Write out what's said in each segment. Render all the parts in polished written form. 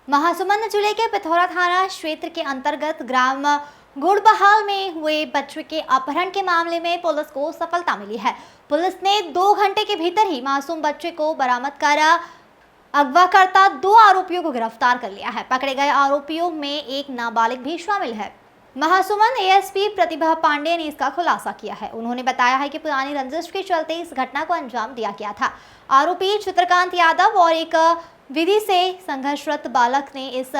महासमुंद जिले के पिथौरा थाना क्षेत्र के अंतर्गत ग्राम गुड़बहाल में हुए बच्चे के अपहरण के मामले में पुलिस को सफलता मिली है। पुलिस ने 2 घंटे के भीतर ही मासूम बच्चे को बरामद कर अगवा करता 2 आरोपियों को गिरफ्तार कर लिया है। पकड़े गए आरोपियों में एक नाबालिग भी शामिल है। महासमुंद एएसपी प्रतिभा पांडे ने इसका खुलासा किया है। उन्होंने बताया है कि पुरानी रंजिश के चलते इस घटना को अंजाम दिया गया था। आरोपी चित्रकांत यादव और एक विधि से संघर्षरत बालक ने इस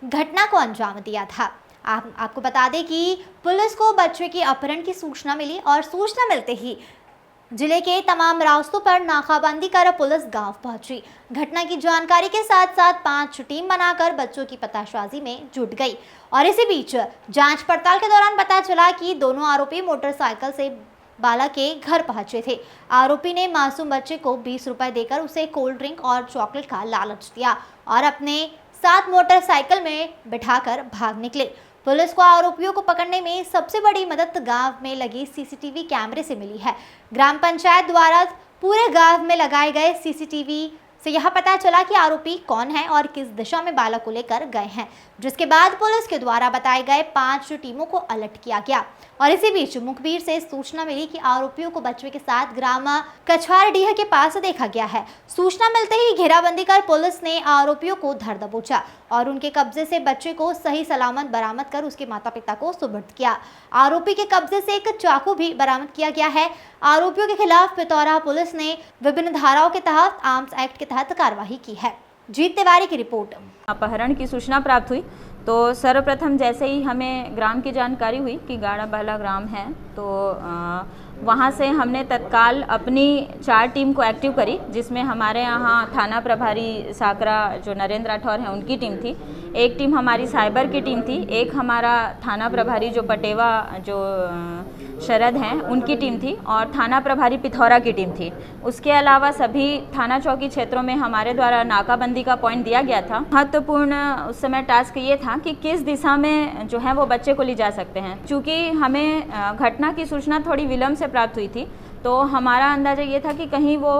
घटना को अंजाम दिया था। आपको बता दें कि पुलिस को बच्चे के अपहरण की सूचना मिली और सूचना मिलते ही जिले के तमाम रास्तों पर नाकाबंदी कर पुलिस गांव पहुंची। घटना की जानकारी के साथ साथ 5 टीम बनाकर बच्चों की पताशाजी में जुट गई और इसी बीच जांच पड़ताल के दौरान पता चला कि दोनों आरोपी मोटरसाइकिल से बालक के घर पहुंचे थे। आरोपी ने मासूम बच्चे को 20 रुपए देकर उसे कोल्ड ड्रिंक और चॉकलेट का लालच दिया और अपने साथ मोटरसाइकिल में बिठाकर भाग निकले। पुलिस को आरोपियों को पकड़ने में सबसे बड़ी मदद गांव में लगी सीसीटीवी कैमरे से मिली है। ग्राम पंचायत द्वारा पूरे गांव में लगाए गए सीसीटीवी से यह पता चला कि आरोपी कौन है और किस दिशा में बालक को लेकर गए हैं, जिसके बाद पुलिस के द्वारा बताए गए 5 टीमों को अलर्ट किया गया और इसी बीच मुखबिर से सूचना मिली कि आरोपियों को बच्चे के साथ ग्राम कछवारडीह के पास देखा गया है। सूचना मिलते ही घेराबंदी कर पुलिस ने आरोपियों को धर दबोचा और उनके कब्जे से बच्चे को सही सलामत बरामद कर उसके माता पिता को सुपुर्द किया। आरोपी के कब्जे से एक चाकू भी बरामद किया गया है। आरोपियों के खिलाफ पिथौरा पुलिस ने विभिन्न धाराओं के तहत आर्म्स एक्ट के तहत कार्रवाई की है। जीत तिवारी की रिपोर्ट। अपहरण की सूचना प्राप्त हुई तो सर्वप्रथम जैसे ही हमें ग्राम की जानकारी हुई कि गाड़ाबहला ग्राम है तो वहाँ से हमने तत्काल अपनी 4 टीम को एक्टिव करी, जिसमें हमारे यहाँ थाना प्रभारी साकरा जो नरेंद्र राठौर हैं उनकी टीम थी, एक टीम हमारी साइबर की टीम थी, एक हमारा थाना प्रभारी जो पटेवा जो शरद हैं उनकी टीम थी और थाना प्रभारी पिथौरा की टीम थी। उसके अलावा सभी थाना चौकी क्षेत्रों में हमारे द्वारा नाकाबंदी का पॉइंट दिया गया था। महत्वपूर्ण उस समय टास्क ये था कि किस दिशा में जो है वो बच्चे को ले जा सकते हैं। चूँकि हमें घटना की सूचना थोड़ी विलम्ब से प्राप्त हुई थी तो हमारा अंदाज़ा ये था कि कहीं वो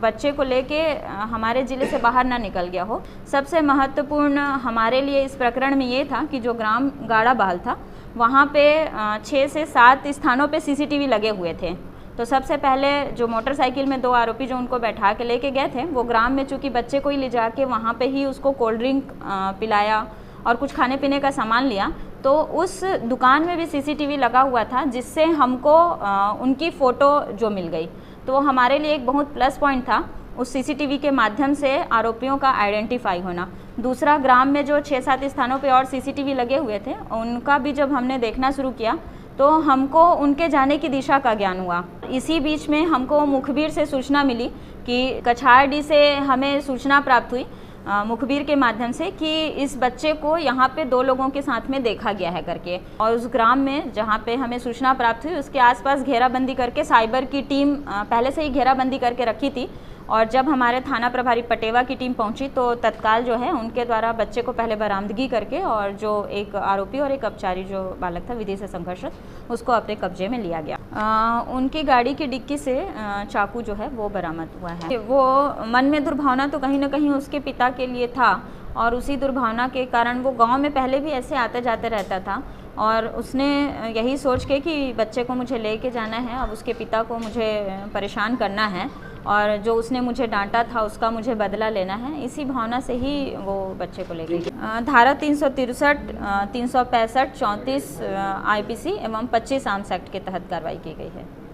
बच्चे को लेके हमारे ज़िले से बाहर ना निकल गया हो। सबसे महत्वपूर्ण हमारे लिए इस प्रकरण में ये था कि जो ग्राम गाड़ाबहाल था वहाँ पे 6 से 7 स्थानों पे सीसीटीवी लगे हुए थे। तो सबसे पहले जो मोटरसाइकिल में 2 आरोपी जो उनको बैठा के लेके गए थे वो ग्राम में चूँकि बच्चे को ही ले जाके वहाँ पे ही उसको कोल्ड ड्रिंक पिलाया और कुछ खाने पीने का सामान लिया, तो उस दुकान में भी सीसीटीवी लगा हुआ था जिससे हमको उनकी फ़ोटो जो मिल गई, तो हमारे लिए एक बहुत प्लस पॉइंट था उस सीसीटीवी के माध्यम से आरोपियों का आइडेंटिफाई होना। दूसरा, ग्राम में जो 6-7 स्थानों पे और सीसीटीवी लगे हुए थे उनका भी जब हमने देखना शुरू किया तो हमको उनके जाने की दिशा का ज्ञान हुआ। इसी बीच में हमको मुखबिर से सूचना मिली कि कछारडी से हमें सूचना प्राप्त हुई मुखबिर के माध्यम से कि इस बच्चे को यहाँ पे 2 लोगों के साथ में देखा गया है करके, और उस ग्राम में जहाँ पे हमें सूचना प्राप्त हुई उसके आसपास घेराबंदी करके साइबर की टीम पहले से ही घेराबंदी करके रखी थी और जब हमारे थाना प्रभारी पटेवा की टीम पहुंची तो तत्काल जो है उनके द्वारा बच्चे को पहले बरामदगी करके और जो एक आरोपी और एक अपचारी जो बालक था विधि से संघर्षरत, उसको अपने कब्जे में लिया गया। उनकी गाड़ी की डिक्की से चाकू जो है वो बरामद हुआ है। वो मन में दुर्भावना तो कहीं ना कहीं उसके पिता के लिए था और उसी दुर्भावना के कारण वो गाँव में पहले भी ऐसे आते जाते रहता था और उसने यही सोच के कि बच्चे को मुझे लेके जाना है, अब उसके पिता को मुझे परेशान करना है और जो उसने मुझे डांटा था उसका मुझे बदला लेना है, इसी भावना से ही वो बच्चे को ले गई। धारा 363, 365, 34 आईपीसी एवं 25 आर्म्स एक्ट के तहत कार्रवाई की गई है।